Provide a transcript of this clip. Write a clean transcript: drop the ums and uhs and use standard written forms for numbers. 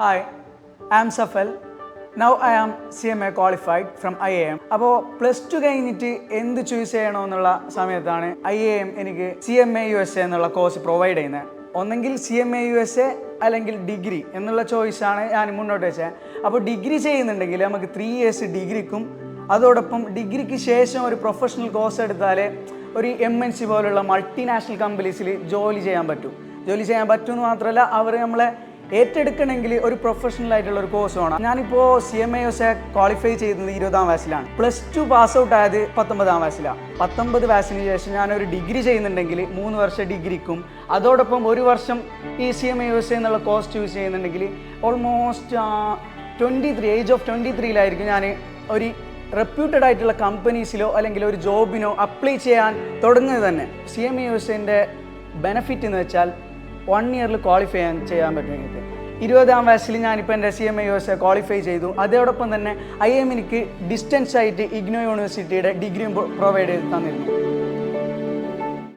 Hi, I am Safal. Now I am CMA qualified from IAM. അപ്പോൾ plus two കഴിഞ്ഞിട്ട് എന്ത് choose ചെയ്യണമെന്നുള്ള സമയത്താണ് IAM എനിക്ക് CMA USA എന്നുള്ള കോഴ്സ് പ്രൊവൈഡ് ചെയ്യുന്നത്. ഒന്നെങ്കിൽ CMA USA അല്ലെങ്കിൽ ഡിഗ്രി എന്നുള്ള ചോയ്സാണ് ഞാൻ മുന്നോട്ട് വെച്ചത്. അപ്പോൾ ഡിഗ്രി ചെയ്യുന്നുണ്ടെങ്കിൽ നമുക്ക് 3 years ഡിഗ്രിക്കും അതോടൊപ്പം ഡിഗ്രിക്ക് ശേഷം ഒരു പ്രൊഫഷണൽ കോഴ്സ് എടുത്താൽ ഒരു MNC പോലുള്ള മൾട്ടിനാഷണൽ കമ്പനീസിൽ ജോലി ചെയ്യാൻ പറ്റുമെന്ന് മാത്രമല്ല അവർ നമ്മളെ ഏറ്റെടുക്കണമെങ്കിൽ ഒരു പ്രൊഫഷണൽ ആയിട്ടുള്ള ഒരു കോഴ്സ് വേണം. ഞാനിപ്പോൾ CMA USA ക്വാളിഫൈ ചെയ്യുന്നത് 20ാം വയസ്സിലാണ്. പ്ലസ് ടു പാസ് ഔട്ട് ആയത് 19ാം വയസ്സിലാണ്. 19 വയസ്സിന് ശേഷം ഞാനൊരു ഡിഗ്രി ചെയ്യുന്നുണ്ടെങ്കിൽ 3 വർഷം ഡിഗ്രിക്കും അതോടൊപ്പം 1 വർഷം ഈ CMA USA എന്നുള്ള കോഴ്സ് ചൂസ് ചെയ്യുന്നുണ്ടെങ്കിൽ ഓൾമോസ്റ്റ് 23 ഏജ് ഓഫ് 23ലായിരിക്കും ഞാൻ ഒരു റെപ്യൂട്ടഡ് ആയിട്ടുള്ള കമ്പനീസിലോ അല്ലെങ്കിൽ ഒരു ജോബിനോ അപ്ലൈ ചെയ്യാൻ തുടങ്ങുന്നത് തന്നെ. CMA USAൻ്റെ ബെനഫിറ്റ് എന്ന് വെച്ചാൽ 1 year ക്വാളിഫൈ ചെയ്യാൻ പറ്റും. എനിക്ക് 20ാം വയസ്സിൽ ഞാനിപ്പോൾ എൻ്റെ CMA USA ക്വാളിഫൈ ചെയ്തു. അതോടൊപ്പം തന്നെ IAM എനിക്ക് ഡിസ്റ്റൻസ് ആയിട്ട് ഇഗ്നോ യൂണിവേഴ്സിറ്റിയുടെ ഡിഗ്രിയും പ്രൊവൈഡ് ചെയ്ത് തന്നിരുന്നു.